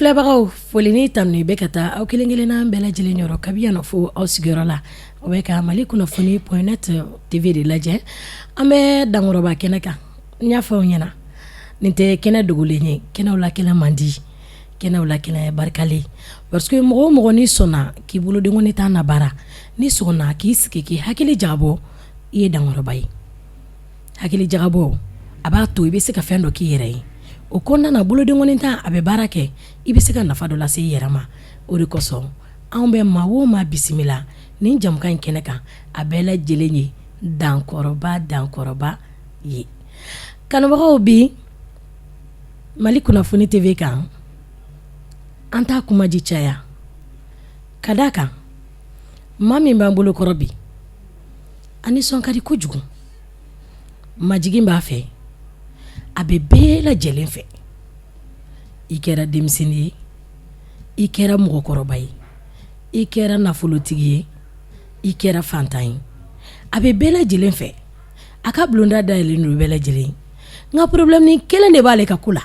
filɛbagaw foli ni tanu bɛ ka taa aw kelen-kelen na bɛɛ lajɛlen yɔrɔ kabi yan fo aw sigiyɔrɔ la o bɛ ka Mali kunnafoni.net TV de lajɛ an bɛ dankɔrɔba kɛnɛ kan n y'a fɔ aw ɲɛna nin tɛ kɛnɛ dogolen ye kɛnɛw la kɛnɛ man di kɛnɛw la kɛnɛ barikalen parce que mɔgɔ o mɔgɔ ni sɔnna k'i bolo denkɔni t'a na baara ni sɔnna k'i sigi k'i hakili jagabɔ i ye dankɔrɔba ye hakili jagabɔ a b'a to i bɛ se ka fɛn dɔ k'i yɛrɛ ye o kɔnɔna na bolodenkɔni tan a bɛ baara kɛ i bɛ se ka nafa dɔ lase i yɛrɛ ma o de kosɔn anw bɛ maa o maa bisimila nin jamukan in kɛnɛ kan a bɛɛ lajɛlen ye dankɔrɔba ye kanubagaw bi Mali kunnafoni TV kan an t'a kumaji caya ka d'a kan maa min b'an bolo kɔrɔ bi ani sɔn ka di kojugu majigin b'a fɛ a bɛ bɛɛ lajɛlen fɛ i kɛra denmisɛnnin ye i kɛra mɔgɔkɔrɔba ye i kɛra nafolotigi ye i kɛra fantan ye a bɛ bɛɛ lajɛlen fɛ a ka bulonda dayɛlɛlen don bɛɛ lajɛlen nka problème ni kelen de b'ale ka ko la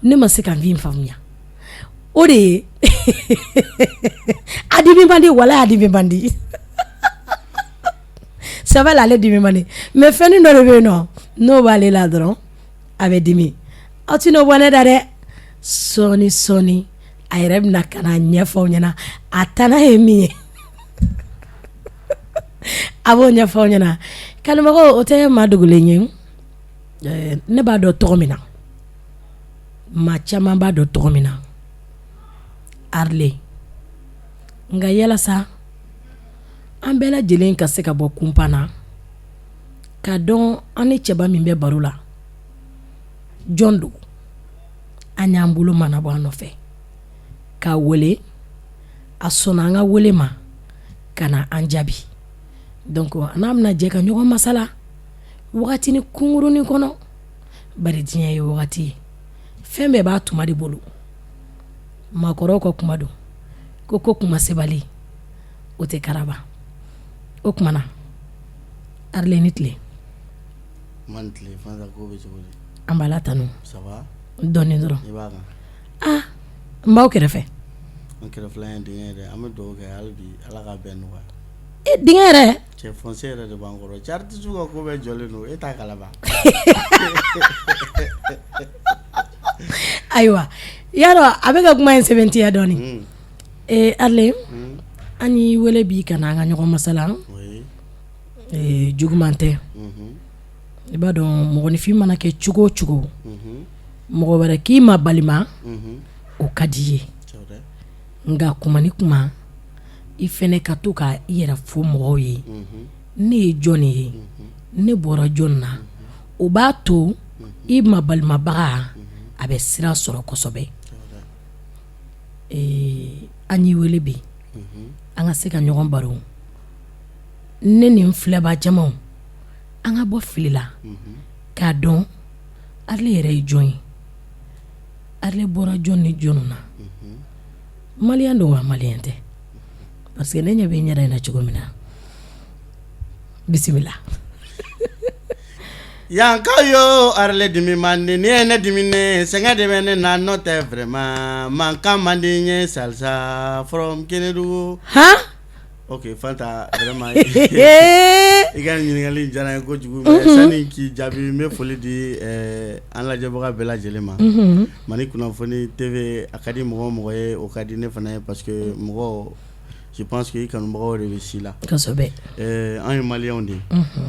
ne ma se ka min faamuya o de ye a dimi bandi wala a dimi bandi ça va ale dimi bandi mais fɛn dɔ de bɛ yen nɔ n'o b'ale la dɔrɔn a bɛ dimi aw tɛ n'o bɔ ne da dɛ sɔɔni a yɛrɛ bɛna ka na ɲɛfɔ aw ɲɛna a tana ye min ye a b'o ɲɛfɔ aw ɲɛna kanubagaw o tɛ maa dogolen ye ne b'a dɔn tɔgɔ min na maa caman b'a dɔn tɔgɔ min na Arley nka yalasa an bɛɛ lajɛlen ka se ka bɔ kunpan na ka dɔn an ni cɛba min bɛ baro la jɔn don an y'an bolo mana bɔ an nɔfɛ k'a wele a sɔnna an ka wele ma ka na an jaabi donc n'an bɛna jɛ ka ɲɔgɔn masala wagati ni kunkurunin kɔnɔ bari diɲɛ ye wagati ye fɛn bɛɛ b'a tuma de bolo maakɔrɔw ka kuma don ko kuma sebali o tɛ karaba o kumana Arley ni tile man tile fansa ko bɛ cogo di an b'a la tanu ça va dɔɔni dɔrɔn i b'a kan n b'aw kɛrɛfɛ an kɛrɛfɛla ye dingɛ yɛrɛ an bɛ dugawu kɛ hali bi ala ka bɛn nɔgɔya dingɛ yɛrɛ cɛ fonse yɛrɛ de b'an kɔrɔ cɛ artiste ka ko bɛɛ jɔlen don e t'a kalama ayiwa yarɔ a bɛ ka kuma in sɛbɛntiya dɔɔni Arley an y'i wele bi ka na an ka ɲɔgɔn masala juguman tɛ i b'a dɔn mɔgɔninfin mana kɛ cogo o cogo mɔgɔ wɛrɛ k'i ma balima o ka di ye nka kuma ni kuma i fɛnɛ ka to ka i yɛrɛ fɔ mɔgɔw ye ne ye jɔn ye ne bɔra jɔn na o b'a to i ma balimabaga a bɛ sira sɔrɔ kosɛbɛ an y'i wele bi an ka se ka ɲɔgɔn baro ne ni n filɛba jamaw an ka bɔ fili la k'a dɔn Arley yɛrɛ ye jɔn ye Arley bɔra jɔn ni jɔn na maliyɛn don wa maliyɛn tɛ parce que ne ɲɛ bɛ n yɛrɛ in na cogo min na bisimila yankaw yo Arley dimi mandi ni ye ne dimi ne sɛgɛn de bɛ ne na n'o tɛ vraiment mankan man di n ye salsa from Kenedugu ok Fanta vraiment i ka ɲininkali diyara n ye kojugu mais sani k'i jaabi n bɛ foli di an lajɛbaga bɛɛ lajɛlen ma Mali kunnafoni TV a ka di mɔgɔ o mɔgɔ ye o ka di ne fana ye parce que mɔgɔ je pense que i kanubagaw de bɛ si la kosɛbɛ an ye maliyɛnw de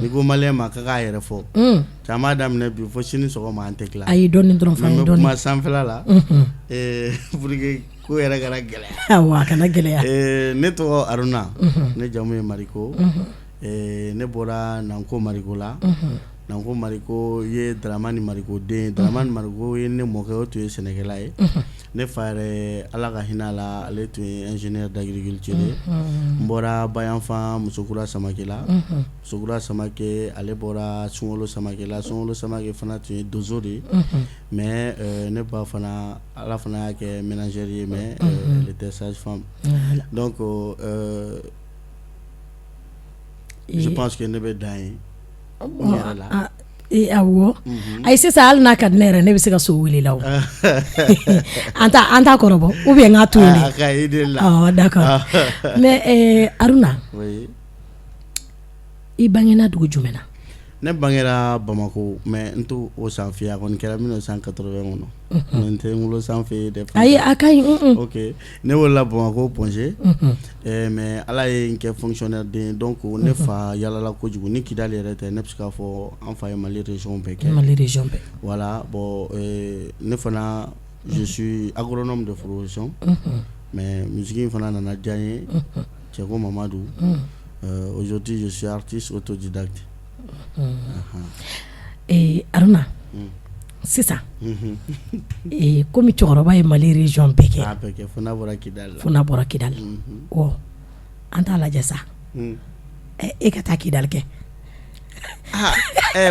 n'i ko maliyɛn ma k'a k'a yɛrɛ fɔ caman daminɛ bi fo sini sɔgɔma an tɛ tila a ye dɔɔni dɔrɔn fɔ an ye dɔɔni kuma sanfɛla la pour que ko yɛrɛ kana gɛlɛya a kana gɛlɛya ne tɔgɔ Aruna ne jamu ye Mariko ne bɔra Nanko Mariko la Nanko Mariko ye Dramani Mariko den Dramani Mariko ye ne mɔkɛ o tun ye sɛnɛkɛla ye ne fa yɛrɛ ala ka hinɛ la ale tun ye ingénieur d'agriculture ye n bɔra Bayanfan Musokura Samake la Musokura Samake ale bɔra Sunkalo Samake la Sunkalo Samake fana tun ye dozo de ye mais ne ba fana ala fana y'a kɛ ménagère ye mais elle était sage-femme donc je pense que ne bɛ dan ye n yɛrɛ la Awɔ ayi sisan hali n'a ka di ne yɛrɛ ne bɛ se ka so wele la o an t'a kɔrɔbɔ ou bien n k'a to yen a ka i de la d'accord mais Aruna i bangena dugu jumɛn na ne bangera Bamako mais n to o sanfɛ a kɔni kɛra 1980 kɔnɔ n tɛ n wolo sanfɛ dɛ ayi a ka ɲi ok ne wolola Bamako Pongé mais ala ye n kɛ fonctionnaire den donc ne fa yalala kojugu ni Kidali yɛrɛ tɛ ne bɛ se k'a fɔ an fa ye Mali région bɛɛ kɛ Mali région bɛɛ voilà bon ne fana je suis agronome de formation mais musique in fana nana diya n ye Cɛko Mamadou aujourd'hui je suis artiste autodidacte Aruna sisan komi cɛkɔrɔba ye Mali région bɛɛ kɛ a bɛɛ kɛ fo n'a bɔra Kidali la fo n'a bɔra Kidali an t'a lajɛ sa e ka taa Kidali kɛ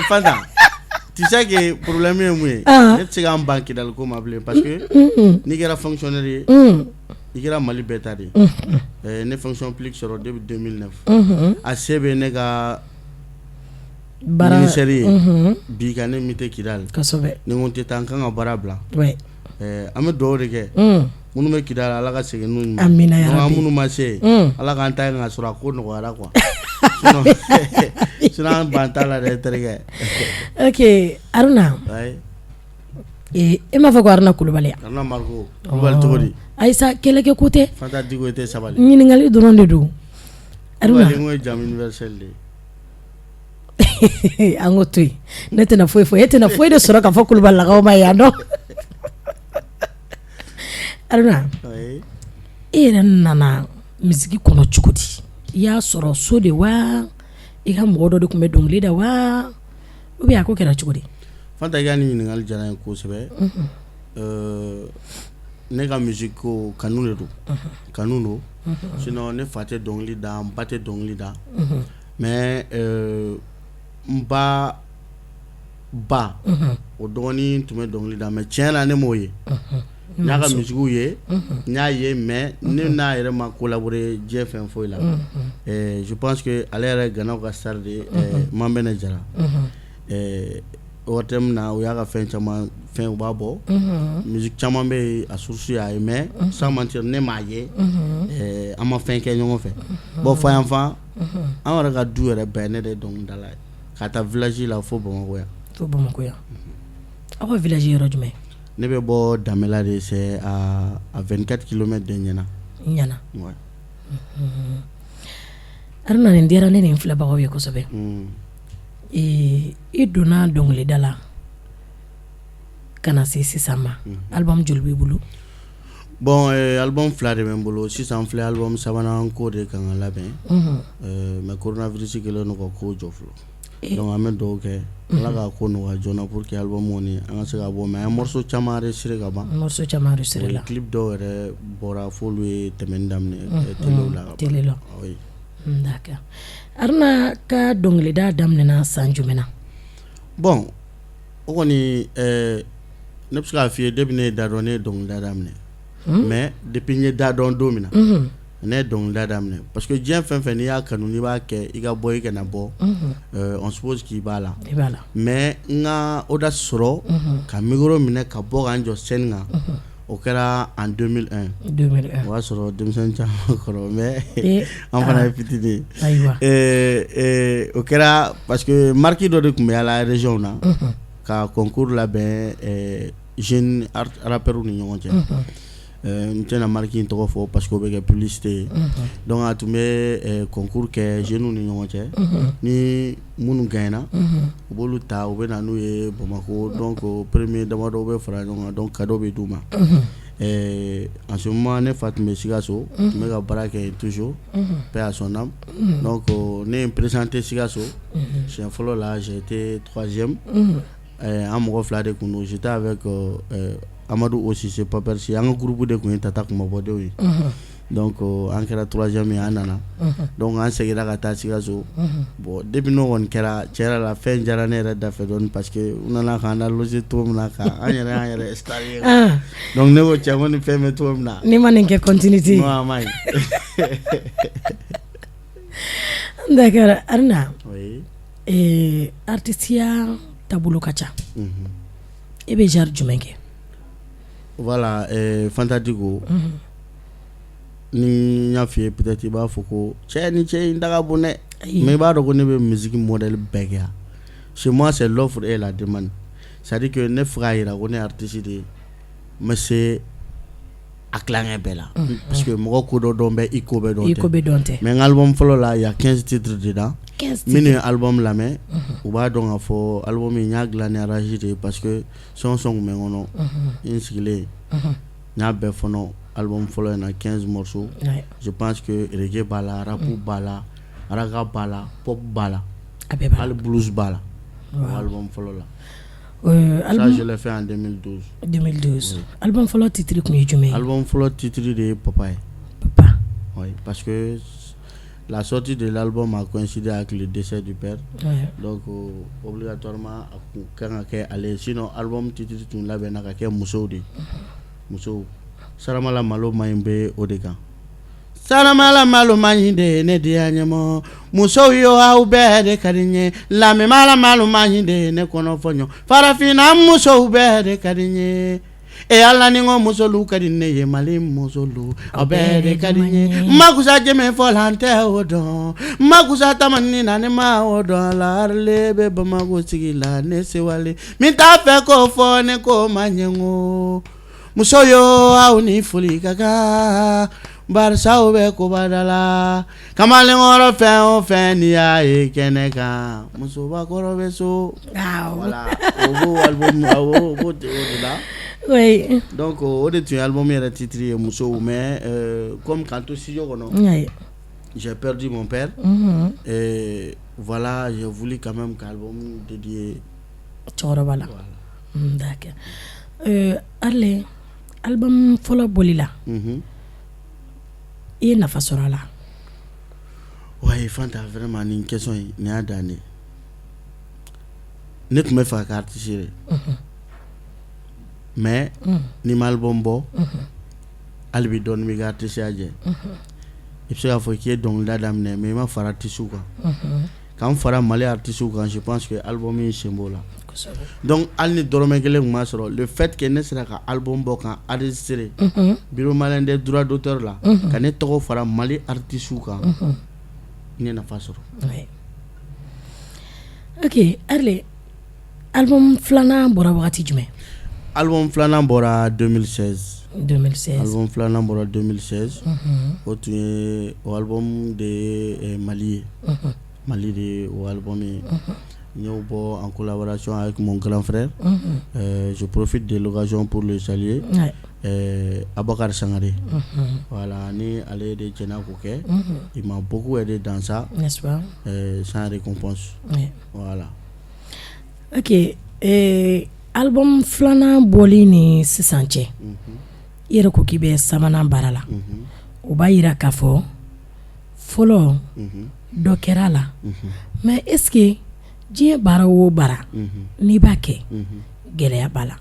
Fanta tu sais que problème ye mun ye ne tɛ se k'an ban Kidali ko ma bilen parce que n'i kɛra fonctionnaire ye i kɛra Mali bɛɛ ta de ne fonction publique sɔrɔ depuis 2009 a se bɛ ne ka ministère ye bi ka ne min tɛ Kidali kosɛbɛ ni n ko n tɛ taa n kan ka baara bila an bɛ dugawu de kɛ minnu bɛ Kidali ala ka segin n'u ɲuman amina ya rabi minnu ma se ala k'an ta yen ka sɔrɔ a ko nɔgɔyara quoi sinon an ban t'a la dɛ terikɛ ok Aruna e m'a fɔ ko Aruna Kulubali Aruna Mariko Kulubali cogo di ayisa kɛlɛkɛ ko tɛ Fanta Diko tɛ sabali ɲininkali dɔrɔn de don Aruna Kulubali n ko ye jamu universel de an ko to yen ne tɛna foyi fɔ e tɛna foyi de sɔrɔ ka fɔ Kulubalilakaw ma yan dɔn Aruna e yɛrɛ nana misiki kɔnɔ cogo di i y'a sɔrɔ so de wa i ka mɔgɔ dɔ de tun bɛ dɔnkili da wa ou bien a ko kɛra cogo di Fanta i ka nin ɲininkali diyara n ye kosɛbɛ ne ka musique ko kanu de don kanu don sinon ne fa tɛ dɔnkili da n ba tɛ dɔnkili da mais n ba o dɔgɔnin tun bɛ dɔnkili da mais tiɲɛ na ne m'o ye n y'a ka musique ye n y'a ye mais ne n'a yɛrɛ ma collaborer diɲɛ fɛn foyi la je pense que ale yɛrɛ Ganaw ka star de Mambɛnɛ Jara o thème na o y'a ka fɛn caman fɛn u b'a bɔ musique caman bɛ yen a source y'a ye mais sans mentir ne m'a ye an ma fɛn kɛ ɲɔgɔn fɛ bon fa yan fan an yɛrɛ ka du yɛrɛ bɛɛ ne de dɔnkilidala ye ka taa village la fo Bamakɔ yan aw ka village yɔrɔ jumɛn ne bɛ bɔ Damela de c'est à 24 km de Ɲana ouais Aruna nin diyara ne nin filɛbagaw ye kosɛbɛ i donna dɔnkilida la kana se sisan ma album joli b'i bolo bon album fila de bɛ n bolo sisan filɛ album sabanan ko de kan ka labɛn mais coronavirus kɛlen don ka ko jɔ fɔlɔ donc an bɛ dugawu kɛ ala ka ko nɔgɔya joona pour que album kɔni an ka se ka bɔ mais an ye morceau caman enregistré ka ban clip dɔw yɛrɛ bɔra f'olu ye tɛmɛni daminɛ télé la oui d'accord Aruna ka dɔnkilida daminɛna san jumɛn na bon o kɔni ne bɛ se k'a f'i ye depuis ne ye da dɔn ne ye dɔnkilida daminɛ mais depuis n ye da dɔn don min na ne ye dɔnkilida daminɛ parce que diɲɛ fɛn fɛn n'i y'a kanu n'i b'a kɛ i ka bɔ i kana bɔ on suppose k'i b'a la mais n ka audace sɔrɔ ka micro minɛ ka bɔ ka n jɔ scène kan o kɛra en 2001 o y'a sɔrɔ denmisɛn caman kɔrɔ mais an fana ye fitinin o kɛra parce que marque dɔ de tun bɛ yala région na ka concours labɛn jeune rappeurs ni ɲɔgɔn cɛ n tɛna marque in tɔgɔ fɔ parce que o bɛ kɛ publicité ye donc a tun bɛ concours kɛ jeunes ni ɲɔgɔn cɛ ni minnu gagnera u b'olu ta u bɛ na n'u ye Bamako donc premier damadɔ bɛ fara ɲɔgɔn kan donc cadeau bɛ d'u ma en ce moment ne fa tun bɛ Sikaso tun bɛ ka baara kɛ toujours paix à son âme donc ne ye n présenté Sikaso siɲɛ fɔlɔ la j'ai été 3e an mɔgɔ fila de kun don j'étais avec Amadou aussi c'est pas perçu an ka groupe de kun ye Tata Kumabɔdenw ye donc an kɛra 3e ye an nana donc an seginna ka taa Sikaso bon depuis n'o kɔni kɛra tiɲɛ yɛrɛ la fɛn diyara ne yɛrɛ da fɛ dɔɔni parce que u nana k'an laloger cogo min na ka an yɛrɛ installé donc ne ko cɛ ko nin fɛn bɛ cogo min na ni ma nin kɛ continuité non a ma ɲi d'accord Aruna oui artistiya taabolo ka ca e bɛ genre jumɛn kɛ voilà Fantatico ni y'a f'i ye peut-être i b'a fɔ ko cɛ ni cɛ in da ka bon dɛ mais i b'a dɔn ko ne bɛ musique modèle bɛɛ kɛ yan chez moi c'est l'offre et la demande c'est-à-dire que ne fɛ k'a jira ko ne ye artiste de ye n bɛ se a tilancɛ bɛɛ la parce que mɔgɔ ko dɔ dɔn bɛ i ko bɛɛ dɔn tɛ mais n ka album fɔlɔ la il y a 15 titres dedans minnu ye album lamɛn u b'a dɔn k'a fɔ album in n y'a dilan ni arrange de ye parce que sɔn kun bɛ n kɔnɔ n sigilen n y'a bɛɛ fɔnɔ album fɔlɔ in na 15 morceaux je pense que reggae b'a la rap b'a la araga b'a la pop b'a la hali blues b'a la album fɔlɔ la ça je l'ai fait en 2012 album fɔlɔ titre kun ye jumɛn ye album fɔlɔ titre de ye Papa oui parce que la sortie de l'album a coïncidé avec le décès du père donc obligatoirement a kan ka kɛ ale sinon album titre tun labɛnna ka kɛ musow de musow Saramala malo ma ɲi bɛ o de kan Saramala malo ma ɲi de ne diya ɲɛmɔ musow yo aw bɛɛ de ka di n ye lamɛmala malo ma ɲi de ne kɔnɔ fɔ ɲɔ farafinna musow bɛɛ de ka di n ye e ala ni ko musolu ka di ne ye Mali musolu aw bɛɛ de ka di n ye makusa jɛmɛ fɔla n tɛ o dɔn makusa tamani na ne ma o dɔn la arle bɛ Bamako sigi la ne sewale min t'a fɛ k'o fɔ ne ko ma ɲɛ n ko muso yo aw ni foli ka kan barisa aw bɛ koba da la kamalenkɔrɔ fɛn o fɛn n'i y'a ye kɛnɛ kan musobakɔrɔ bɛ so voilà o b'o album o b'o de la oui donc o de tun ye album yɛrɛ titre ye musow mais comme k'an to studio kɔnɔ j'ai perdu mon père et voilà j'ai voulu quand même qu'album dédié cɛkɔrɔba la d'accord Arley album fɔlɔ boli la i ye nafa sɔrɔ a la ouais Fanta vraiment nin question in nin y'a dan ne tun bɛ fɛ ka kɛ artiste ye mais ni ma album bɔ hali bi dɔɔni b'i ka artisteya jɛ i bɛ se k'a fɔ k'i ye dɔnkilida daminɛ mais i ma fara artistes kan k'an fara Mali artistes kan je pense que album in sen b'o la donc hali ni dɔrɔmɛ kelen tun m'a sɔrɔ le fait que ne sera ka album bɔ kan enregistrer bureau malien des droits d'auteur la ka ne tɔgɔ fara Mali artistes kan n ye nafa sɔrɔ ok Arley album filanan bɔra wagati jumɛn album filanan bɔra 2016 album filanan bɔra 2016 o tun ye o album de ye Mali ye Mali de ye o album ye n y'o bɔ en collaboration avec mon grand frère je profite de l'occasion pour le saluer Abakar Sangare voilà ni ale de jɛna k'o kɛ il m'a beaucoup aidé dans ça n'est-ce pas sans récompense voilà ok album filanan bɔli ni sisan cɛ i yɛrɛ ko k'i bɛ sabanan baara la o b'a jira k'a fɔ fɔlɔ dɔ kɛra la mais est-ce que diɲɛ baara o baara n'i b'a kɛ gɛlɛya b'a la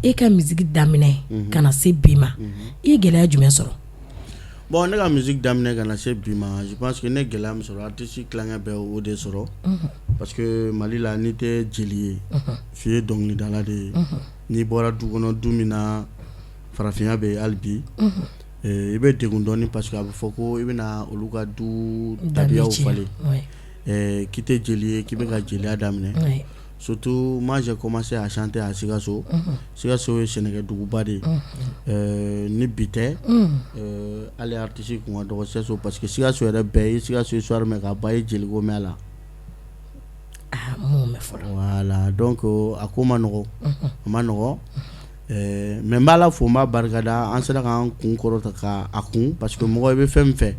e ka musique daminɛ ka na se bi ma i ye gɛlɛya jumɛn sɔrɔ bon ne ka musique daminɛ ka na se bi ma je pense que ne gɛlɛya min sɔrɔ artiste tilancɛ bɛɛ o de sɔrɔ parce que Mali la n'i tɛ jeli ye f'i ye dɔnkilidala de ye n'i bɔra du kɔnɔ du min na farafinya bɛ hali bi i bɛ degun dɔɔni parce que a bɛ fɔ ko i bɛna olu ka du tabiyaw falen k'i tɛ jeli ye k'i bɛ ka jeliya daminɛ surtout moi j'ai commencé à chanter à Sikasso Sikasso ye sɛnɛkɛduguba de ye ni bi tɛ hali artiste kun ka dɔgɔ Sikasso parce que Sikasso yɛrɛ bɛɛ ye Sikasso histoire mɛn ka ban ye jeliko mɛn a la voilà donc a ko ma nɔgɔ a ma nɔgɔ mais n b'a la fo n b'a barikada an sera k'an kun kɔrɔta ka a kun parce que mɔgɔ i bɛ fɛn min fɛ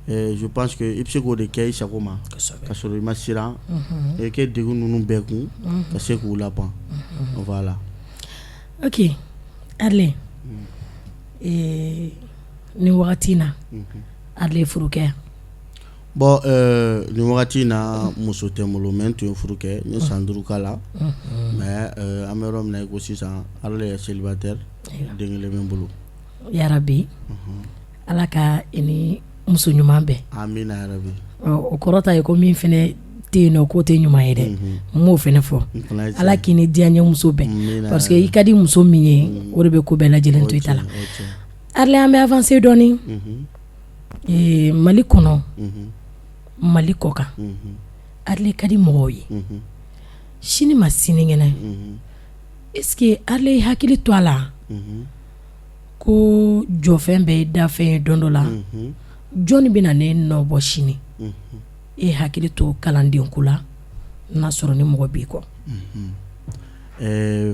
je pense que i bɛ se k'o de kɛ i sago ma ka sɔrɔ i ma siran i kɛ degun ninnu bɛɛ kun ka se k'u laban voilà ok Arley nin wagati in na Arley furu kɛ bon nin wagati in na muso tɛ n bolo mais n tun ye furu kɛ n ye san 5 k'a la mais an bɛ yɔrɔ min na i ko sisan Arley ye célibataire den kelen bɛ n bolo yarabi Ala ka i ni muso ɲuman bɛɛ amina yarabi o kɔrɔta ye ko min fɛnɛ tɛ yen nɔ k'o tɛ ɲuman ye dɛ n m'o fɛnɛ fɔ ala k'i ni diya ɲɛ muso bɛɛ parce que i ka di muso min ye o de bɛ ko bɛɛ lajɛlen to i ta la Arley an bɛ avancer dɔɔni Mali kɔnɔ Mali kɔ kan Arley ka di mɔgɔw ye sini ma sinikɛnɛ est-ce que Arley hakili to a la ko jɔfɛn bɛɛ ye dafɛn ye don dɔ la jɔnni bɛna ne nɔ bɔ sini e hakili to kalandenko la n'a sɔrɔ ni mɔgɔ b'i kɔ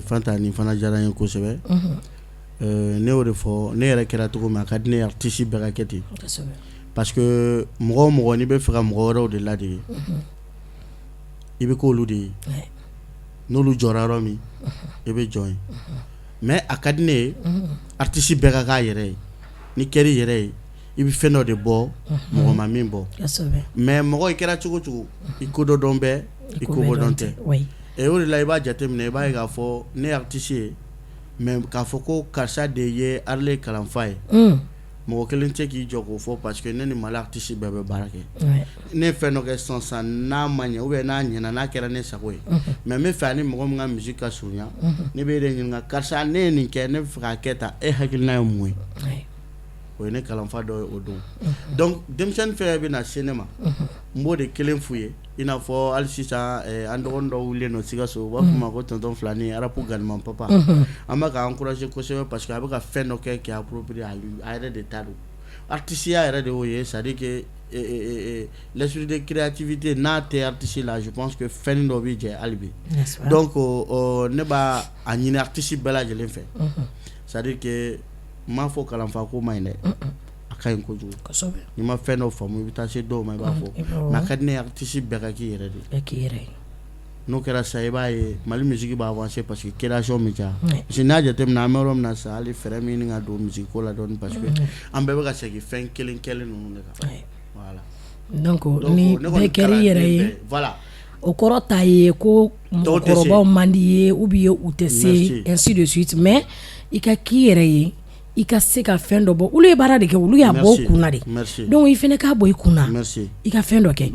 Fanta nin fana diyara n ye kosɛbɛ ne y'o de fɔ ne yɛrɛ kɛra cogo min a ka di ne ye artiste bɛɛ ka kɛ ten parce que mɔgɔ o mɔgɔ n'i bɛ fɛ ka mɔgɔ wɛrɛw de ladege i bɛ k'olu de ye n'olu jɔra yɔrɔ min i bɛ jɔ yen mais a ka di ne ye artiste bɛɛ ka k'a yɛrɛ ye ni kɛr'i yɛrɛ ye i bɛ fɛn dɔ de bɔ mɔgɔ ma min bɔ mais mɔgɔ i kɛra cogo cogo i ko dɔ dɔn bɛɛ i ko bɔ dɔn tɛ et o de la i b'a jateminɛ i b'a ye k'a fɔ ne ye artiste ye mais k'a fɔ ko karisa de ye Arley kalanfa ye mɔgɔ kelen tɛ k'i jɔ k'o fɔ parce que ne ni Mali artiste bɛɛ bɛ baara kɛ ne ye fɛn dɔ kɛ sisan n'a ma ɲɛ ou bien n'a ɲɛna n'a kɛra ne sago ye mais n bɛ fɛ ani mɔgɔ min ka musique ka surunya ne bɛ e de ɲininka karisa ne ye nin kɛ ne bɛ fɛ k'a kɛ tan e hakilina ye mun ye o ye ne kalanfa dɔ ye o don donc denmisɛnnin fɛn bɛ na se ne ma n b'o de kelen f'u ye i n'a fɔ hali sisan an dɔgɔnin dɔ wulilen don Sikaso u b'a fɔ ma ko tonton Filani arapu Ganima papa an b'a ka encourager kosɛbɛ parce que a bɛ ka fɛn dɔ kɛ qui est approprié a yɛrɛ de ta don artisiya yɛrɛ de y'o ye c'est à dire que l'esprit de créativité n'a tɛ artiste la je pense que fɛn dɔ bɛ jɛ hali bi donc ne b'a a ɲini artiste bɛɛ lajɛlen fɛ c'est à dire que n m'a fɔ kalanfa ko man ɲi dɛ a ka ɲi kojugu n'i ma fɛn dɔ faamu i bɛ taa se dɔw ma i b'a fɔ mais a ka di ne ye artiste bɛɛ ka k'i yɛrɛ de n'o kɛra sa i b'a ye Mali musique b'a avancer parce que création bɛ caya parce que n'i y'a jateminɛ an bɛ yɔrɔ min na sa hali fɛɛrɛ min ɲini ka don musique ko la dɔɔni parce que an bɛɛ bɛ ka segin fɛn kelen kelen ninnu de kan voilà donc ni bɛɛ kɛr'i yɛrɛ ye voilà o kɔrɔ t'a ye ko mɔgɔkɔrɔbaw man di ye ou bien u tɛ se ainsi de suite mais i ka k'i yɛrɛ ye i ka se ka fɛn dɔ bɔ olu ye baara de kɛ olu y'a bɔ u kunna de donc i fɛnɛ k'a bɔ i kunna i ka fɛn dɔ kɛ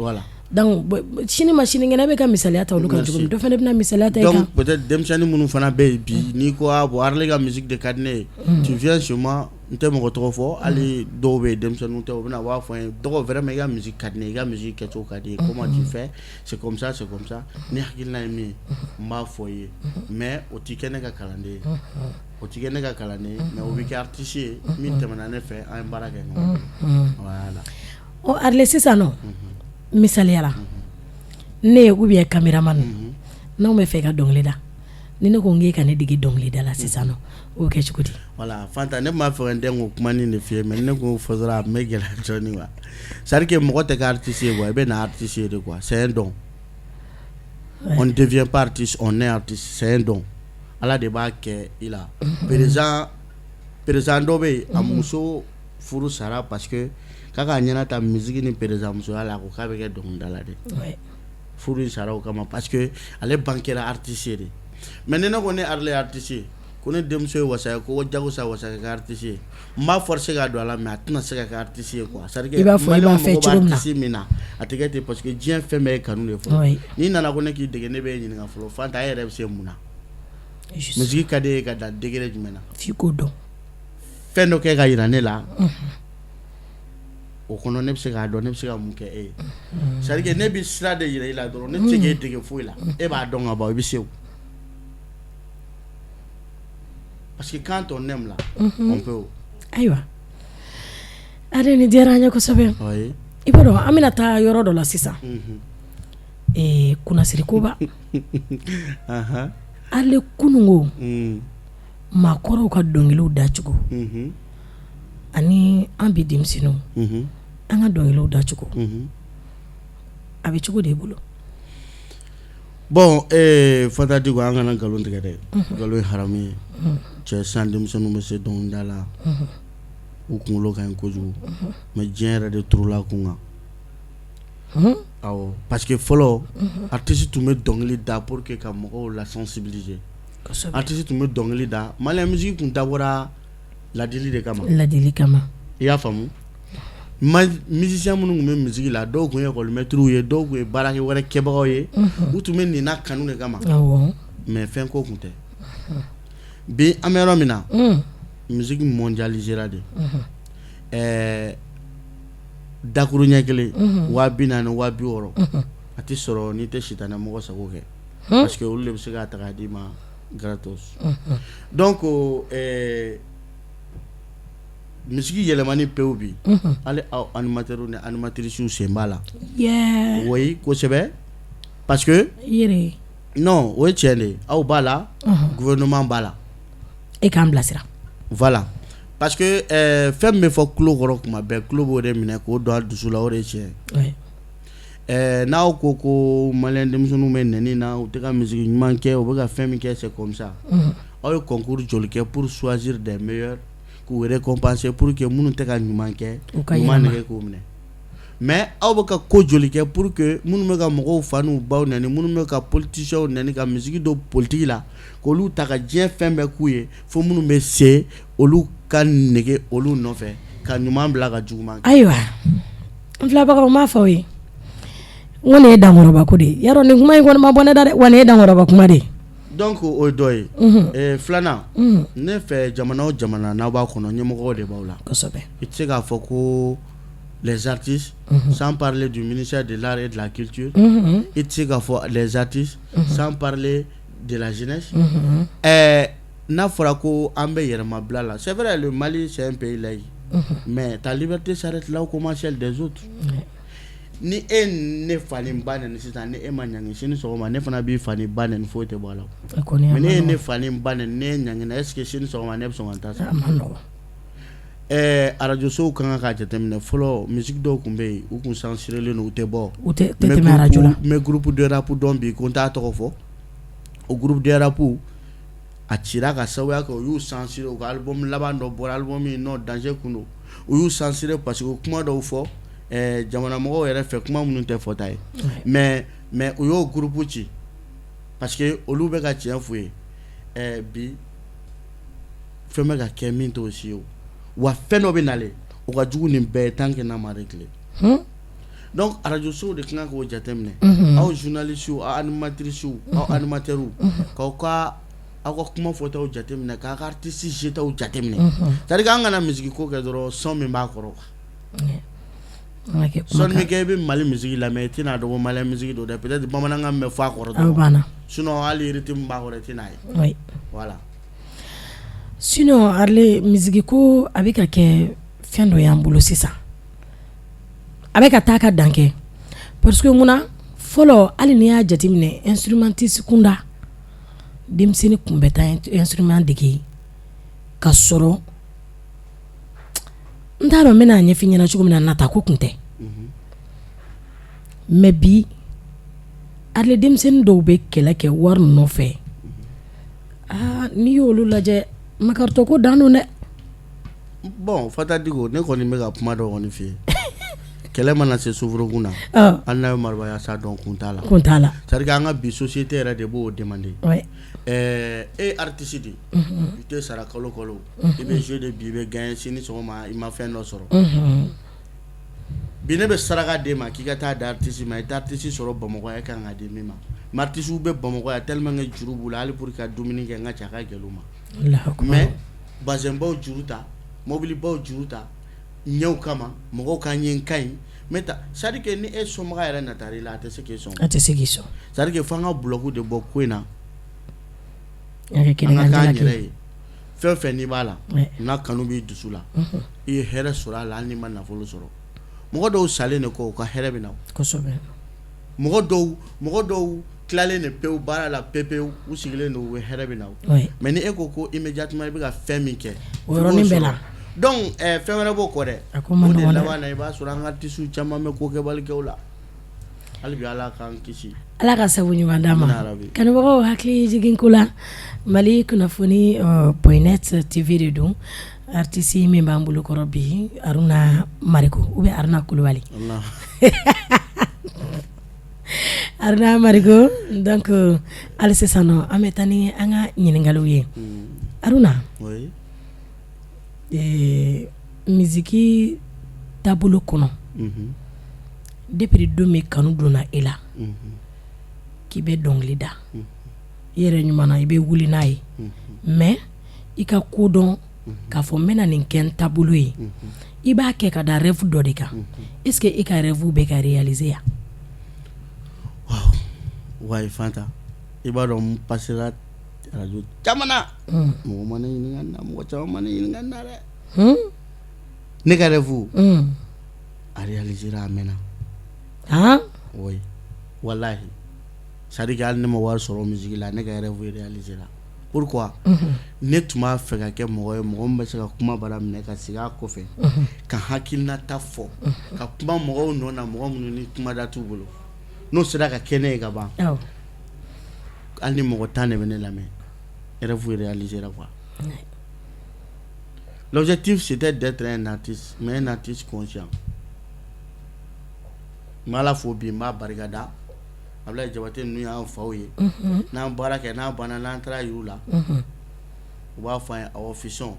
donc sini ma sinikɛnɛ bɛ ka misaliya ta olu kan cogo min dɔ fɛnɛ bɛna misaliya ta i kan donc peut-être denmisɛnnin minnu fana bɛ yen bi n'i ko bon Arley ka musique de ka di ne ye tu viens chez moi n tɛ mɔgɔ tɔgɔ fɔ hali dɔw bɛ yen denmisɛnninw tɛ u bɛna b'a fɔ n ye dɔgɔ vraiment i ka musique ka di ne ye i ka musique kɛcogo ka di ye comment tu fais c'est comme ça ne hakilina ye min ye n b'a fɔ i ye mais o t'i kɛ ne ka kalanden ye o t'i kɛ ne ka kalanden ye mais o bɛ kɛ artiste ye min tɛmɛna ne fɛ an ye baara kɛ ɲɔgɔn fɛ voilà o Arley sisan nɔ misaliyala ne ye ou bien cameraman n'anw bɛ fɛ ka dɔnkili da ni ne ko n k'e ka ne dege dɔnkili da la sisan nɔ o bɛ kɛ cogo di voilà Fanta ne m'a fɛ ka n den ko kuma nin de f'i ye mais ne ko fɔ dɔrɔn a bɛ gɛlɛya dɔɔni quoi c'est à dire que mɔgɔ tɛ kɛ artiste ye quoi i bɛ na artiste ye de quoi c'est un don on ne devient pas artiste on est artiste c'est un don Ala de b'a kɛ i la président dɔ bɛ yen a muso furu sara parce que k'a ka ɲɛna ta musique ni président musoya la ko k'a bɛ kɛ dɔnkilidala de furu sara o kama parce que ale bankera artiste ye de mais ne ko ne Arley artiste ye ko ne denmuso ye wasa ye ko jagosa wasa kɛ artiste ye n b'a forcer ka don a la mais a tɛna se ka kɛ artiste ye quoi c'est à dire que i b'a fɔ i b'a fɛ cogo min na a tɛ kɛ ten parce que diɲɛ fɛn bɛɛ ye kanu de fɔlɔ n'i nana ko ne k'i dege ne bɛ ɲininka fɔlɔ Fanta e yɛrɛ bɛ se mun na musique ka di e ka da degré jumɛn na f'i k'o dɔn fɛn dɔ kɛ ka yira ne la o kɔnɔ ne bɛ se k'a dɔn ne bɛ se ka mun kɛ e ye c'est à dire que ne bɛ sira de yira i la dɔrɔn ne tɛ se k'e dege foyi la e b'a dɔn ka ban i bɛ se o parce que quand on aime là on peut o ayiwa Arley ni diyara an ye kosɛbɛ i b'a dɔn an bɛna taa yɔrɔ dɔ la sisan kunnasiri koba Arley kunungo maakɔrɔw ka dɔnkiliw dacogo ani an bi denmisɛnninw an ka dɔnkiliw dacogo a bɛ cogo de i bolo bon Fanta Diko an kana nkalon tigɛ dɛ nkalon ye haramu ye cɛ san denmisɛnninw bɛ se dɔnkilida la u kunkolo ka ɲi kojugu mais diɲɛ yɛrɛ de turula kun kan awɔ parce que fɔlɔ artiste tun bɛ dɔnkili da pour que ka mɔgɔw la sensibiliser artiste tun bɛ dɔnkili da Malien musique tun dabɔra ladili de kama i y'a faamu musicien minnu tun bɛ musique la dɔw tun ye école-maîtres ye dɔw tun ye baarakɛ wɛrɛ kɛbagaw ye u tun bɛ nin na kanu de kama mais fɛn ko tun tɛ bi an bɛ yɔrɔ min na musique mondialisera de dakuru ɲɛ kelen 40,000 60,000 a tɛ sɔrɔ n'i tɛ sitanɛ mɔgɔ sago kɛ parce que olu de bɛ se k'a ta k'a d'i ma gratos donc musique yɛlɛmani pewu bi hali aw animateurs ni animatrices sen b'a la oui kosɛbɛ parce que non o ye tiɲɛ de ye aw b'a la gouvernement b'a la e k'an bilasira voilà parce que fɛn min bɛ fɔ tulo kɔrɔ tuma bɛɛ tulo b'o de minɛ k'o don a dusu la o de ye tiɲɛ ye n'aw ko maliyɛn denmisɛnninw bɛ nɛni na u tɛ ka musique ɲuman kɛ u bɛ ka fɛn min kɛ c'est comme ça aw ye concours joli kɛ pour choisir des meilleurs k'u récompenser pour que minnu tɛ ka ɲuman kɛ ɲuman nɛgɛ k'u minɛ mais aw bɛ ka ko joli kɛ pour que minnu bɛ ka mɔgɔw fa n'u baw nɛni minnu bɛ ka politiciens nɛni ka musique don politique la k'olu ta ka diɲɛ fɛn bɛɛ k'u ye fo minnu bɛ se olu ka nege olu nɔfɛ ka ɲuman bila ka juguman kɛ. Ayiwa n filabagaw m'a fɔ aw ye n ko nin ye dankɔrɔba ko de ye yarɔ nin kuma in kɔni ma bɔ ne da dɛ wa nin ye dankɔrɔba kuma de ye. Donc o ye dɔ ye filanan ne fɛ jamana o jamana n'aw b'a kɔnɔ ɲɛmɔgɔw de b'aw la kosɛbɛ i tɛ se k'a fɔ ko les artistes sans parler du ministère de l'art et de la culture i tɛ se k'a fɔ les artistes sans parler de la jeunesse n'a fɔra ko an bɛ yɛrɛmabila la c'est vrai le Mali c'est un pays laïque mais ta liberté s'arrête là où commence celle des autres ni e ne fani ba nɛni sisan ni e ma ɲangi sini sɔgɔma ne fana b'i fani ba nɛni foyi tɛ bɔ a la mais ne ye ne fani ba nɛni ne ɲangina est ce que sini sɔgɔma ne bɛ sɔn ka n ta sa radio sow kan ka jateminɛ fɔlɔ musique dɔw tun bɛ yen u tun censurelen don u tɛ bɔ u tɛ tɛmɛ radio la mais groupe de rap dɔn bi ko n t'a tɔgɔ fɔ o groupe de rap a cira ka sababuya kɛ u y'u censurer u ka album laban dɔ bɔra album min non danger kun don u y'u censurer parce que u kuma dɔw fɔ jamana mɔgɔw yɛrɛ fɛ kuma minnu tɛ fɔta ye mais u y'o groupe ci parce que olu bɛ ka tiɲɛ f'u ye bi fɛn bɛ ka kɛ min t'o si ye wa fɛn dɔ bɛ nalen o ka jugu nin bɛɛ ye tant que n'a ma réglé donc radio sow de kan k'o jateminɛ aw journalistes aw animatrices aw animateurs k'aw ka kuma fɔtaw jateminɛ k'a ka artistes jetaw jateminɛ c'est à dire k'an kana musique ko kɛ dɔrɔn son min b'a kɔrɔ son min kɛ i bɛ Mali musique lamɛn i tɛna dɔn ko Malien musique don dɛ peut-être bamanankan bɛ fɔ a kɔrɔ dɔrɔn sinon hali rythme b'a kɔrɔ i tɛna ye voilà sinon ale musique ko a bɛ ka kɛ fɛn dɔ y'an bolo sisan a bɛ ka taa ka dan kɛ parce que munna fɔlɔ hali n'i y'a jateminɛ instrumentiste kunda denmisɛnnin kun bɛ taa instrument dege ka sɔrɔ n t'a dɔn n bɛna ɲɛf'i ɲɛna cogo min na nata ko kun tɛ mais bi ale denmisɛnnin dɔw bɛ kɛlɛ kɛ wari nɔfɛ n'i y'olu lajɛ makarito ko dan don dɛ bon Fata Diko ne kɔni bɛ ka kuma dɔ kɔni f'i ye kɛlɛ mana se soforokun na hali n'a ye marabaya sa dɔn kun t'a la c'est à dire an ka bi société yɛrɛ de b'o demander artiste de i tɛ sara kalo kalo i bɛ jouer de bi i bɛ gagner sini sɔgɔma i ma fɛn dɔ sɔrɔ bi ne bɛ saraka d'e ma k'i ka taa di artiste ma i tɛ artiste sɔrɔ Bamakɔ e kan ka di min ma mais artistes bɛ Bamakɔ yan tellement que juru b'u la hali pour ka dumuni kɛ n ka cɛ a ka gɛlɛn u ma mais bazɛn baw juru ta mobili baw juru ta ɲɛw kama mɔgɔw ka ɲɛ ka ɲi mais c'est à dire que ni e somɔgɔ yɛrɛ natara i la a tɛ se k'i sɔn c'est à dire que f'an ka bloc de bɔ ko in na an ka k'an yɛrɛ ye fɛn fɛn n'i b'a la n'a kanu b'i dusu la i ye hɛrɛ sɔrɔ a la hali n'i ma nafolo sɔrɔ mɔgɔ dɔw salen de kɔ u ka hɛrɛ bɛ na mɔgɔ dɔw tilalen de pewu baara la pepewu u sigilen don u bɛ hɛrɛ bɛ na mais ni e ko immédiatement i bɛ ka fɛn min kɛ o yɔrɔnin bɛɛ la donc fɛn wɛrɛ b'o kɔ dɛ o de laban na i b'a sɔrɔ an ka artistes caman bɛ ko kɛbali kɛ o la hali bi Ala k'an kisi Ala ka sabu ɲuman d'a ma kanubagaw hakili jigin ko la Mali kunnafoni .net TV de don artiste min b'an bolo kɔrɔ bi Aruna Mariko ou bien Aruna Kulubali Aruna Mariko donc hali sisan nɔ an bɛ taa ni an ka ɲininkaliw ye Aruna musique taabolo kɔnɔ depuis don min kanu donna e la k'i bɛ dɔnkili da i yɛrɛ ɲuman na i bɛ wuli n'a ye mais i ka kodɔn k'a fɔ n bɛna nin kɛ n taabolo ye i b'a kɛ ka da rêve dɔ de kan est ce que i ka rêve bɛ ka réaliser yan waaw waay Fanta i b'a dɔn n passera radio caman na mɔgɔ ma ne ɲininka na mɔgɔ caman ma ne ɲininka na dɛ ne ka rêve a réaliser a mɛnna oui wallahi c'est à dire que hali ne ma wari sɔrɔ musique la ne ka rêve réaliser la pourquoi ne tun b'a fɛ ka kɛ mɔgɔ ye mɔgɔ min bɛ se ka kuma bara minɛ ka sigi a kɔfɛ ka hakilinata fɔ ka kuma mɔgɔw nɔ na mɔgɔ minnu ni kuma da t'u bolo n'o sera ka kɛ ne ye ka ban hali ni mɔgɔ 10 de bɛ ne lamɛn rêve réaliser la quoi. L'objectif c'était d'être un artiste mais un artiste conscient. Mala fo bi ma barikada Ablaye Jabate nu y'an faw ye n'an baara kɛ n'an banna n'an taara yiru la u b'a fɔ an ye awɔ fiston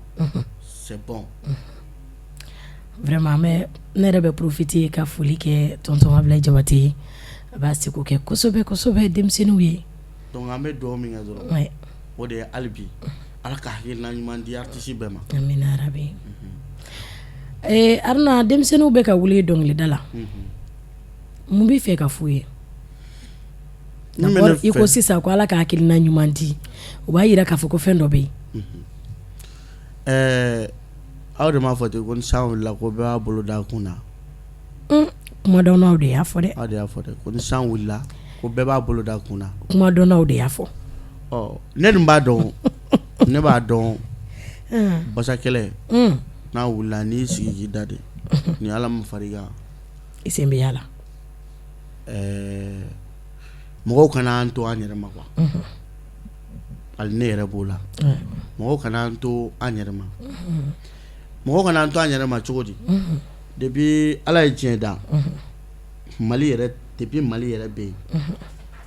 c'est bon. Vraiment mais ne yɛrɛ bɛ profiter ka foli kɛ tonton Ablaye Jabate ye a b'a seko kɛ kosɛbɛ kosɛbɛ denmisɛnninw ye donc an bɛ dugawu min kɛ dɔrɔn o de ye hali bi Ala ka hakilina ɲuman di artiste bɛɛ ma. Amina rabi. Aruna denmisɛnninw bɛ ka wuli dɔnkilida la mun b'i fɛ ka f'u ye d'abord i ko sisan ko Ala ka hakilina ɲuman di o b'a yira k'a fɔ ko fɛn dɔ bɛ yen aw de m'a fɔ ten ko ni san wulila ko bɛɛ b'a bolo da kun na kuma dɔnnaw de y'a fɔ dɛ aw de y'a fɔ dɛ ko ni san wulila ko bɛɛ b'a bolo da kun na kuma dɔnnaw de y'a fɔ ne dun b'a dɔn ne b'a dɔn basakɛlɛ n'a wulila n'i sigi k'i da de ni Ala ma far'i kan i sen bɛ y'a la mɔgɔw kana an to an yɛrɛ ma quoi hali ne yɛrɛ b'o la mɔgɔw kana an to an yɛrɛ ma mɔgɔw kana an to an yɛrɛ ma cogo di depuis Ala ye diɲɛ da Mali yɛrɛ depuis Mali yɛrɛ bɛ yen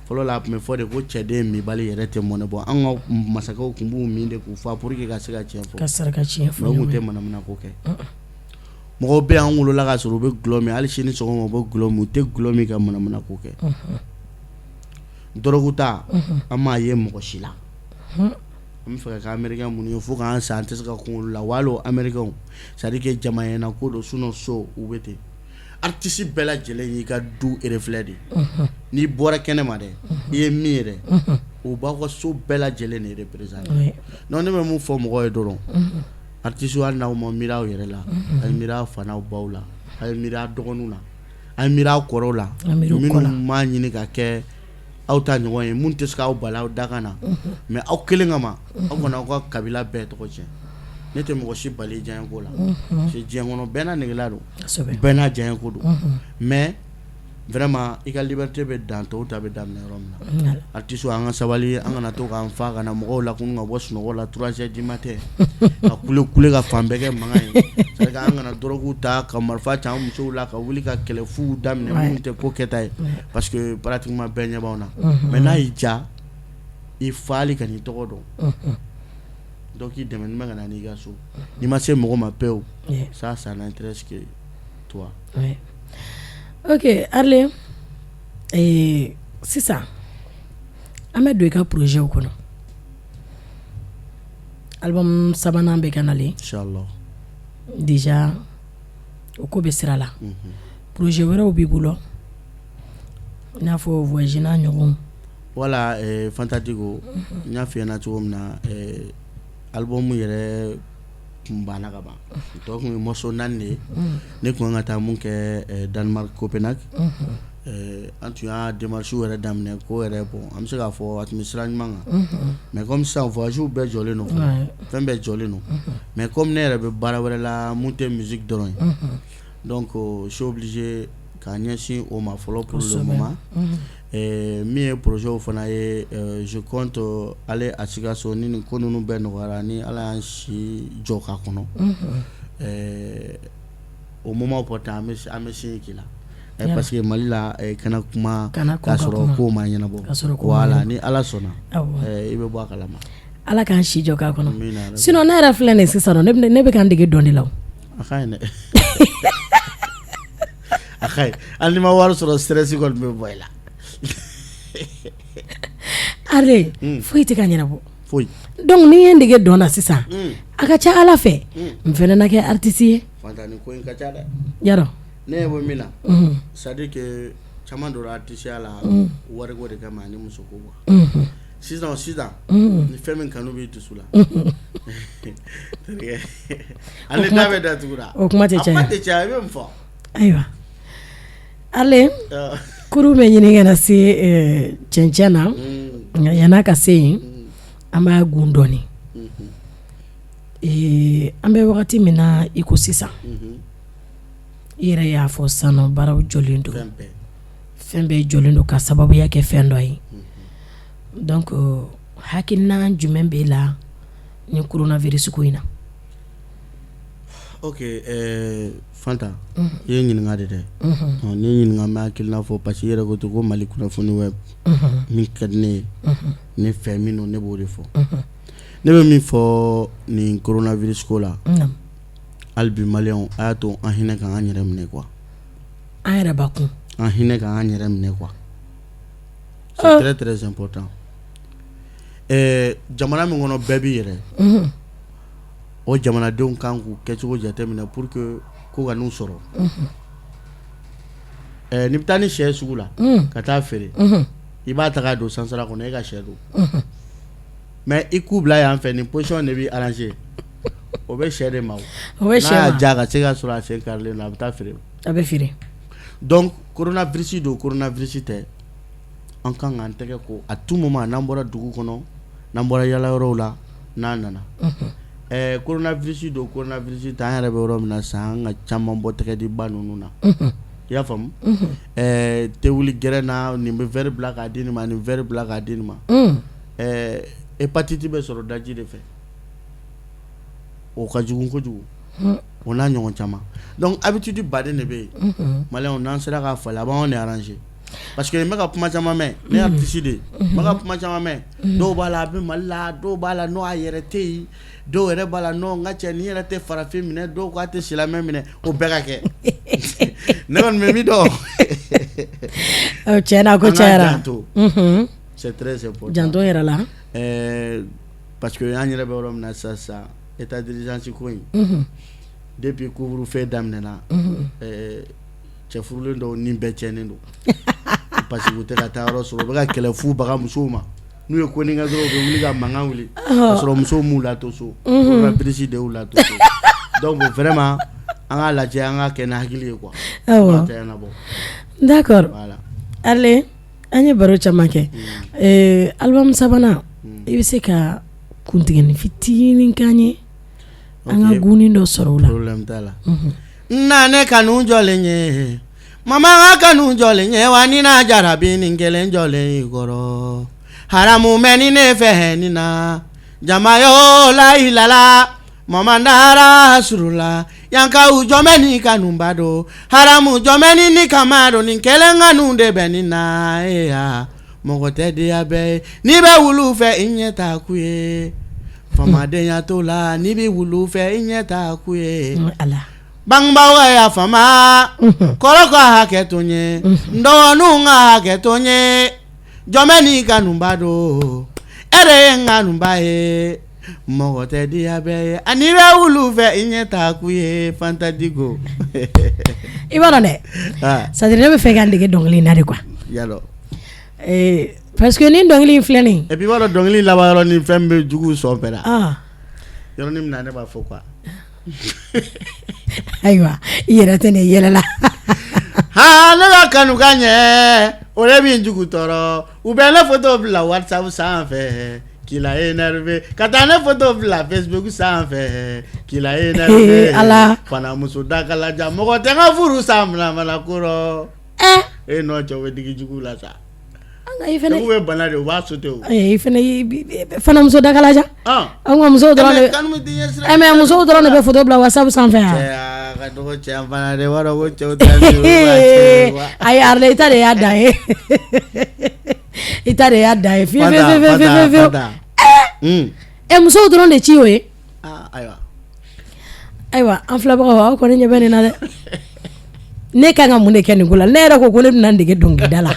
fɔlɔ la a tun bɛ fɔ de ko cɛden minbali yɛrɛ tɛ mɔnɛ bɔ an ka masakɛw tun b'u min de k'u fa pour que ka se ka tiɲɛ fɔ ka saraka tiɲɛ fɔ mɔgɔw tɛ manamana ko kɛ mɔgɔw bɛ an wolola ka sɔrɔ u bɛ gulɔ min hali sini sɔgɔma u bɛ gulɔ min u tɛ gulɔ min ka manamana ko kɛ dɔrɔgu ta an m'a ye mɔgɔ si la an bɛ fɛ ka kɛ américain minnu ye fo k'an sa an tɛ se ka kun olu la walo américain c'est à dire que jamayɛna ko don sinon so u bɛ ten artiste bɛɛ lajɛlen y'i ka du reflet de n'i bɔra kɛnɛma dɛ i ye min ye dɛ o b'aw ka so bɛɛ lajɛlen de représenter non ne bɛ mun fɔ mɔgɔw ye dɔrɔn artiste hali n'aw ma miiri aw yɛrɛ la a ye miiri aw fa n'aw baw la a ye miiri aw dɔgɔninw la a ye miiri aw kɔrɔw la minnu m'a ɲini ka kɛ aw ta ɲɔgɔn ye mun tɛ se k'aw bali aw dakan na mais aw kelen kama aw kana aw ka kabila bɛɛ tɔgɔ tiɲɛ ne tɛ mɔgɔ si bali diɲɛ ko la parce que diɲɛ kɔnɔ bɛɛ n'a negela don bɛɛ n'a diɲɛ ko don mais vraiment i ka liberté bɛ dan tɔw ta bɛ daminɛ yɔrɔ min na artiste an ka sabali an kana to k'an fa kana mɔgɔw lakunu ka bɔ sunɔgɔ la 3h du matin ka kule ka fan bɛɛ kɛ mankan ye c'est que an kana dɔrɔgu ta ka marifa ta an musow la ka wuli ka kɛlɛ fu daminɛ minnu tɛ ko kɛta ye parce que pratiquement bɛɛ ɲɛ b'anw na mais n'a y'i ja i fali ka n'i tɔgɔ dɔn donc i dɛmɛ ni ma ka na n'i ka so n'i ma se mɔgɔ ma pewu ça n'intéresse que toi. Ok Arley sisan an bɛ don i ka projet kɔnɔ album sabanan bɛ ka nalen inchallah déjà o ko bɛ sira la projet wɛrɛw b'i bolo i n'a fɔ voyage n'a ɲɔgɔn voilà Fantatigo n y'a f'i ɲɛna cogo min na album yɛrɛ tun banna ka ban tɔ kun ye morceau 4 de ye ne kun ka taa mun kɛ Danemark Copenhague an tun y'a démarche yɛrɛ daminɛ ko yɛrɛ bon an bɛ se k'a fɔ a tun bɛ sira ɲuman kan mais comme sisan voyage bɛɛ jɔlen don fɛn bɛɛ jɔlen don mais comme ne yɛrɛ bɛ baara wɛrɛ la mun tɛ musique dɔrɔn ye donc je suis obligé ka ɲɛsin o ma fɔlɔ pour le moment min ye projet o fana ye je compte aller à Sikaso ni nin ko ninnu bɛɛ nɔgɔyara ni Ala y'an si jɔ k'a kɔnɔ au moment opportun an bɛ signer k'i la parce que Mali la kana kuma k'a sɔrɔ ko ma ɲɛnabɔ voilà ni Ala sɔnna i bɛ bɔ a kalama Ala k'an si jɔ k'a kɔnɔ sinon ne yɛrɛ filɛ nin sisan ne bɛ ka n dege dɔn de la a ka ɲi dɛ akay ali ma war sɔrɔ stress kɔni bɛ bɔ i la ale foyi tɛ ka ɲɛnabɔ foyi donc ni ye n dege dɔn na sisan a ka ca ala fɛ n fɛnɛ na kɛ artiste ye fantani ko in ka ca dɛ yarɔ ne ye bɔ min na c'est à dire que caman donna artiste ya la wari ko de kama ani muso ko quoi sisan ni fɛn min kanu b'i dusu la ale da bɛ datugura o kuma tɛ caya a kuma tɛ caya i bɛ mun fɔ ayiwa ale kuru bɛ ɲini kana se cɛncɛn na yan'a ka se yen an b'a gun dɔɔni an bɛ wagati min na i ko sisan i yɛrɛ y'a fɔ sisan baaraw jɔlen don fɛn bɛɛ jɔlen don ka sababuya kɛ fɛn dɔ ye donc hakilina jumɛn b'e la ni coronavirus ko in na ok Fanta i ye ɲininka de dɛ ni ye ɲininka mɛ hakilina fɔ parce que i yɛrɛ ko to ko Mali kunnafoni web min ka di ne ye ne fɛ min don ne b'o de fɔ ne bɛ min fɔ nin coronavirus ko la hali bi maliyɛnw a y'a to an hinɛ kan an yɛrɛ minɛ quoi an yɛrɛ bakun an hinɛ kan an yɛrɛ minɛ quoi c'est très très important jamana min kɔnɔ bɛɛ b'i yɛrɛ o jamanadenw kan k'u kɛcogo jateminɛ pour que ko ka n'u sɔrɔ n'i bɛ taa ni sɛ sugu la ka taa feere i b'a ta k'a don sansara kɔnɔ e ka sɛ don mais i k'u bila yan fɛ nin position de b'i arranger o bɛ sɛ de ma o n'a y'a ja ka se ka sɔrɔ a sen karilen na a bɛ taa feere a bɛ feere donc coronavirus don coronavirus tɛ an kan k'an tɛgɛ ko à tout moment n'an bɔra dugu kɔnɔ n'an bɔra yala yɔrɔw la n'an nana coronavirus don coronavirus tɛ an yɛrɛ bɛ yɔrɔ min na sisan an ka caman bɔ tɛgɛ di ba ninnu na i y'a faamu tɛ wuli gɛrɛ na nin bɛ verre bila k'a di nin ma nin verre bila k'a di nin ma hépatite bɛ sɔrɔ daji de fɛ o ka jugu kojugu o n'a ɲɔgɔn caman donc habitude baden de bɛ yen maliyɛnw n'an sera k'a falen a b'anw de arranger parce que n bɛ ka kuma caman mɛn ne ye artiste de ye n bɛ ka kuma caman mɛn dɔw b'a la a bɛ Mali la dɔw b'a la n'o a yɛrɛ tɛ yen dɔw yɛrɛ b'a la non n ka cɛ nin yɛrɛ tɛ farafin minɛ dɔw k'a tɛ silamɛ minɛ o bɛɛ ka kɛ ne kɔni bɛ min dɔn tiɲɛ na ko cayara c'est très important janto yɛrɛ la parce que an yɛrɛ bɛ yɔrɔ min na sisan état d'urgence ko in depuis couvre-feu daminɛna cɛ furulen dɔw ni bɛɛ tiɲɛnen don parce que u tɛ ka taa yɔrɔ sɔrɔ u bɛ ka kɛlɛ fu baga musow ma n'u ye ko ni kɛ dɔrɔn u bɛ wuli ka mankan wuli ka sɔrɔ musow m'u lato so coronavirus de y'u lato so donc vraiment an k'a lajɛ an k'a kɛ ni hakili ye quoi awɔ tɛ ɲɛnabɔ d'accord voilà ale an ye baro caman kɛ album sabanan i bɛ se ka kuntigɛni fitinin k'an ye an ka gunin dɔ sɔrɔ o la problème t'a la na ne kanu jɔlen ye mama ka kanu jɔlen ye wa ni n'a jarabi nin kelen jɔlen i kɔrɔ haramu mɛ ni ne fɛ nin na jama yo la ilala mama ndara surula yanka u jɔmɛ ni kanuba do haramu jɔmɛ ni kama do nin kelen kanu de bɛ nin na mɔgɔ tɛ diya bɛɛ ye n'i bɛ wulu fɛ i ɲɛ ta ku ye famadenya t'o la n'i bɛ wulu fɛ i ɲɛ ta ku ye bangebaaw y'a fama kɔrɔ ka hakɛ to n ye n dɔgɔninw ka hakɛ to n ye jɔnbɛ n'i kanuba do e de ye n kanuba ye mɔgɔ tɛ diya bɛɛ ye ani bɛ wulu fɛ i ɲɛ ta ku ye Fanta Diko i b'a dɔn dɛ c'est à dire ne bɛ fɛ k'an dege dɔnkili in na de quoi yalɔ parce que ni dɔnkili in filɛ nin et puis i b'a dɔn dɔnkili laban yɔrɔ ni fɛn bɛ jugu sɔn fɛ la yɔrɔnin min na ne b'a fɔ quoi ayiwa i yɛrɛ tɛ ne yɛlɛla ne ka kanu ka ɲɛ o de bɛ n jugu tɔɔrɔ u bɛ ne photo bila WhatsApp sanfɛ k'i la énervé ka taa ne photo bila Facebook sanfɛ k'i la énervé ala fana muso dakalaja mɔgɔ tɛ n ka furu san mana kɔrɔ nɔ cɛw bɛ digi jugu la sa i fana u bɛ bana de u b'a sauté o i fana muso dakalaja an ka musow dɔrɔn de mais musow dɔrɔn de bɛ photo bila WhatsApp sanfɛ ka dɔgɔ cɛ fana de b'a dɔn ko cɛw tɛ ayi Arley i ta de y'a dan ye i ta de y'a dan ye fiyewu musow dɔrɔn de ci o ye ayiwa an filɛbagaw aw kɔni ɲɛ bɛ nin na dɛ ne kan ka mun de kɛ nin ko la ne yɛrɛ ko ne bɛna n dege dɔnkilida la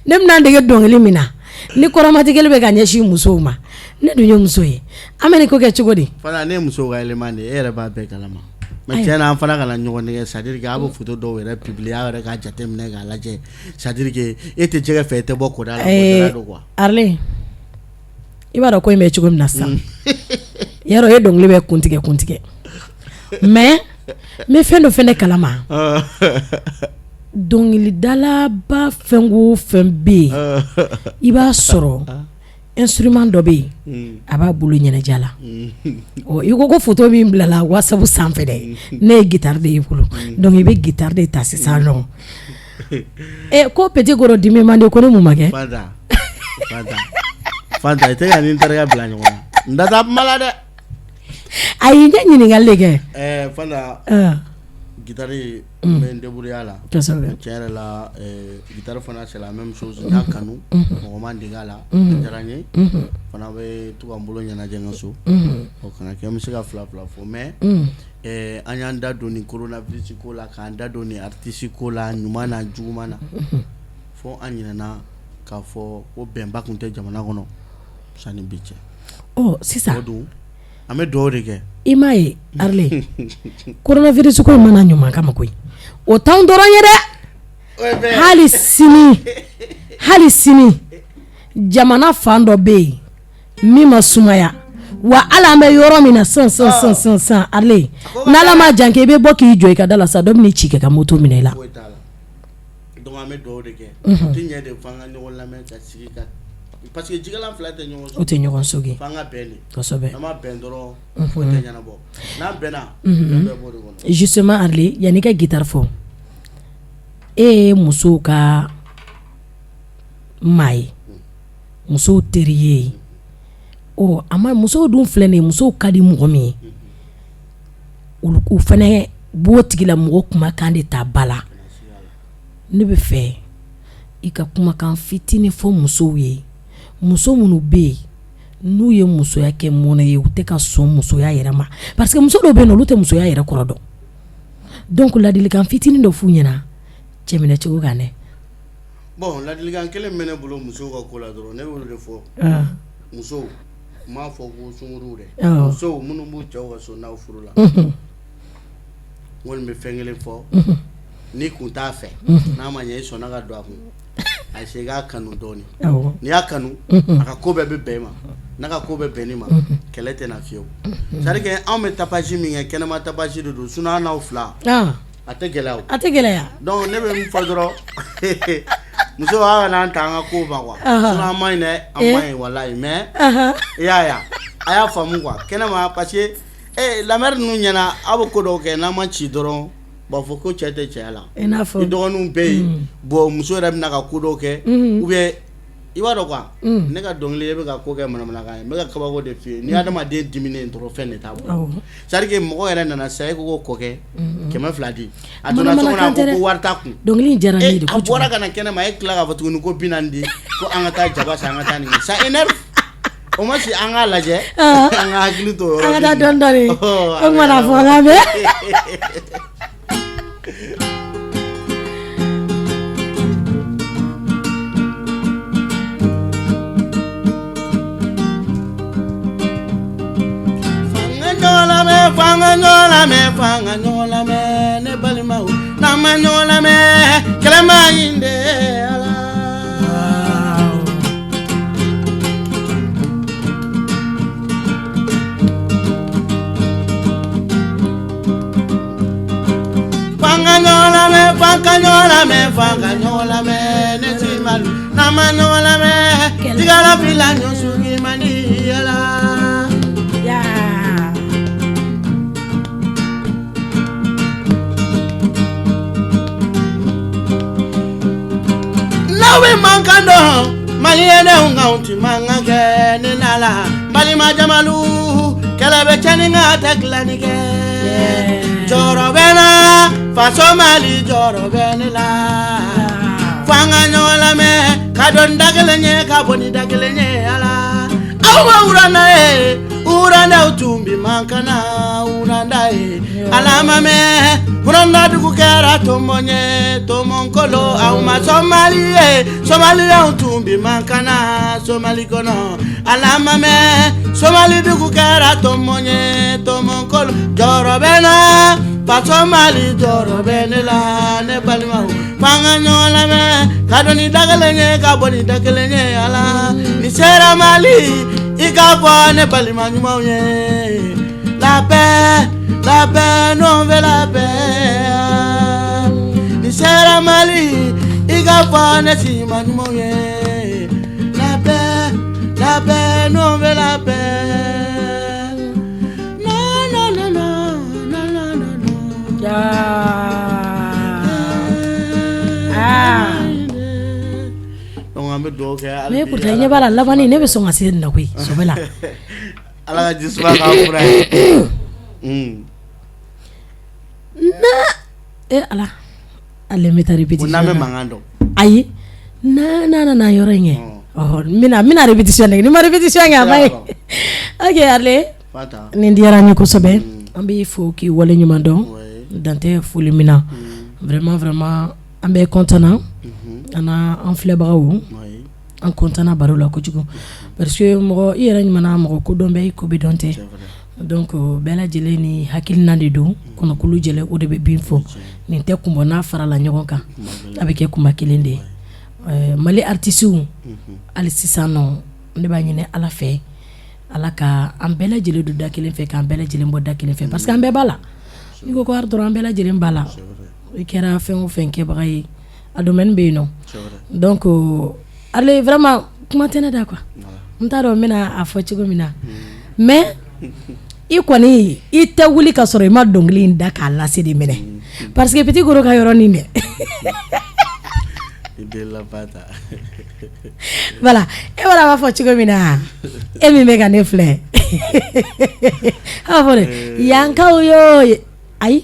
ne bɛna n dege dɔnkili min na ni kɔrɔmatigɛli bɛ ka ɲɛsin musow ma ne dun ye muso ye an bɛ nin ko kɛ cogo di fana ne muso ka élément de e yɛrɛ b'a bɛɛ kalama mais tiɲɛ na an fana kana ɲɔgɔn nɛgɛ c'est à dire que a bɛ photo dɔw yɛrɛ publier a yɛrɛ ka jateminɛ k'a lajɛ c'est à dire que e tɛ jɛgɛ fɛ e tɛ bɔ kɔda la kɔda don quoi Arlin i b'a dɔn ko in bɛ cogo min na sisan yarɔ e dɔnkili bɛ kuntigɛ mais n bɛ fɛn dɔ fɛnɛ kalama dɔnkilidala ba fɛn o fɛn bɛ yen i b'a sɔrɔ instrument dɔ bɛ yen a b'a bolo ɲɛnajɛ la i ko photo min bilala WhatsApp sanfɛ dɛ ne ye guitare de y'i bolo donc i bɛ guitare de ta sisan nɔ ko petit goro dimi man di ko ne mun ma kɛ Fanta i tɛ ka nin terikɛ bila ɲɔgɔn na n da taa kuma la dɛ ayi n ye ɲininkali de kɛ Fanta guitare bɛ n débrouiller a la tiɲɛ yɛrɛ la guitare fana c'est la même chose n y'a kanu mɔgɔ ma dege a la a diyara n ye fana bɛ to ka n bolo ɲɛnajɛ n ka so o kana kɛ n bɛ se ka fila fɔ mais an y'an da don nin coronavirus ko la k'an da don nin artiste ko la ɲuman na juguman na fo an ɲinɛna k'a fɔ ko bɛnba tun tɛ jamana kɔnɔ sani bi cɛ sisan an bɛ dugawu de kɛ i m'a ye Arlin coronavirus ko mana ɲuman kama koyi o t'anw dɔrɔn ye dɛ hali sini jamana fan dɔ bɛ yen min ma sumaya wa hali an bɛ yɔrɔ min na sisan Arlin n'Ala ma jan kɛ i bɛ bɔ k'i jɔ i ka da la sa dɔ bɛ n'i ci kɛ ka moto minɛ i la donc an bɛ dugawu de kɛ o tɛ ɲɛ de f'an ka ɲɔgɔn lamɛn ka sigi ka parce que jikalan fila tɛ ɲɔgɔn sɔrɔ o tɛ ɲɔgɔn sɔgɔ f'an ka bɛn de kosɛbɛ n'an ma bɛn dɔrɔn foyi tɛ ɲɛnabɔ n'an bɛnna bɛɛ b'o de kɔnɔ justement Arlin yanni ka guitare fɔ e ye musow ka maa ye musow teri ye musow dun filɛ nin ye musow ka di mɔgɔ min ye u fana b'o tigila mɔgɔ kumakan de ta ba la ne bɛ fɛ i ka kumakan fitinin fɔ musow ye muso minnu bɛ yen n'u ye musoya kɛ mɔnɛ ye u tɛ ka sɔn musoya yɛrɛ ma parce que muso dɔw bɛ yen olu tɛ musoya yɛrɛ kɔrɔ dɔn donc ladilikan fitinin dɔ f'u ɲɛna cɛminɛ cogo kan dɛ bon ladilikan kelen bɛ ne bolo musow ka ko la dɔrɔn ne b'o de fɔ musow n m'a fɔ ko sunkuruw dɛ musow minnu b'u cɛw ka so n'aw furu la n kɔni bɛ fɛn kelen fɔ n'i kun t'a fɛ n'a ma ɲɛ i sɔnna ka don a kun a se k'a kanu dɔɔnin n'i y'a kanu a ka ko bɛɛ bɛ bɛn i ma n'a ka ko bɛ bɛn ne ma kɛlɛ tɛ na fiyewu c'est à dire que anw bɛ tapage min kɛ kɛnɛma tapage de don sinon an n'aw fila a tɛ gɛlɛya donc ne bɛ min fɔ dɔrɔn muso a kana an ta an ka ko ma quoi sinon an ma ɲi dɛ an ma ɲi walayi mais i y'a ye a y'a faamu quoi kɛnɛma parce que lamɛri ninnu ɲɛna aw bɛ ko dɔw kɛ n'an ma ci dɔrɔn b'a fɔ ko cɛ tɛ cɛya la i dɔgɔninw bɛ yen bon muso yɛrɛ bɛna ka ko dɔw kɛ ou bien i b'a dɔn quoi ne ka dɔnkili e bɛ ka ko kɛ manamanakan ye n bɛ ka kabako de f'i ye ni adamaden diminen dɔrɔn fɛn de t'a bolo c'est à dire que mɔgɔ yɛrɛ nana sisan e ko k'o kɛ 200 di a donna so kɔnɔ a ko ko wari t'a kun dɔnkili in diyara ne ye de a bɔra ka na kɛnɛma e tila k'a fɔ tuguni ko 40 di ko an ka taa jaba san an ka taa nin kɛ ça énerve o ma si an k'a lajɛ an ka hakili to yɔrɔ an ka taa dɔɔnin o mana fɔ an bɛ fanga ɲɔgɔn ne balimaw n'an ma ɲɔgɔn lamɛn kɛlɛ ma ɲi de ala fanga ɲɔgɔn lamɛn ne si malu n'an ma ɲɔgɔn lamɛn tigala fila ɲɔsugi man di ala we mankando maliyene ungaunti mangake ninala balima jamalu kelebe chaninga taklanike joro bena faso mali joro benila fanga nyola me kadon dagelenye kaboni dagelenye ala awa urana uranda utumbi mankana uranda alama me uranda dugu kera tomonye tomonkolo auma Somalia utumbi mankana Somali kono alama me Somali dugu kera tomonye tomonkolo jorobena pa Somali jorobenela ne balima panganyola me kadoni dagalenye kaboni dagalenye ala ni sera Mali ikafo ne balima nyumauye la paix non veut la paix ni sera Mali ikafo ne sima nyumauye la paix non veut la paix non mais pourtant il y a pas la vanille ne veut son assez na oui sobela ala jisma ka fura na ala ale meta répétition na me mangando ayi na yorenye oh mina répétition ni ma répétition nga bay ok ale fata ni ndiara ni ko sobe ambi fo ki wala nyuma don dante fuli mina vraiment ambe content ana en flebawo en content baro la ko jugo parce que mo yera nyuma mo ko dombe ko be donte donc bela jele ni hakilina de do kono kulu jele o de be binfo ni te kumbo na fara la nyoka avec kuma kilende mali artisu ali sisano ne ba nyine ala fe ala ka ambela jele do dakile fe ka ambela jele mbo dakile fe parce que ambe bala ni ko ardo ambela jele mbala ikera fe o fenke bagay a domaine be no donc allez vraiment comment tena da quoi ntaro mina afochigo mina mais ikwani ite wuli ka soro ma dongli nda ka la se de mene parce que petit goro ka yoro ni me de la pata voilà et voilà ma fochigo mina e mi mega ne flé ha vole yanka uyo ai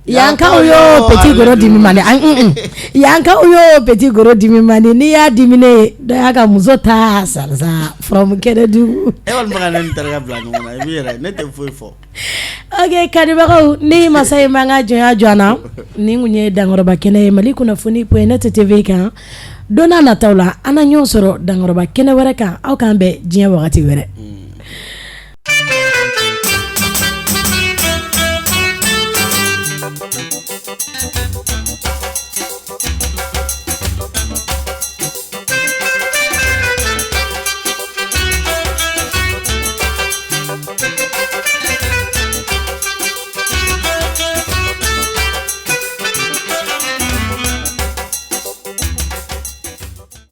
yanka uyo petit goro dimi mane yanka uyo petit goro dimi mane ni ya dimine do yaga muzota salsa from keredu e wal magana ntarga blanco na bira ne te foi fo okay kadibako ni masai manga joya jona ni ngunye dangoroba kene mali kuna funi point tv kan dona na tawla ana nyosoro dangoroba kene were kan aw kan be jinya wakati were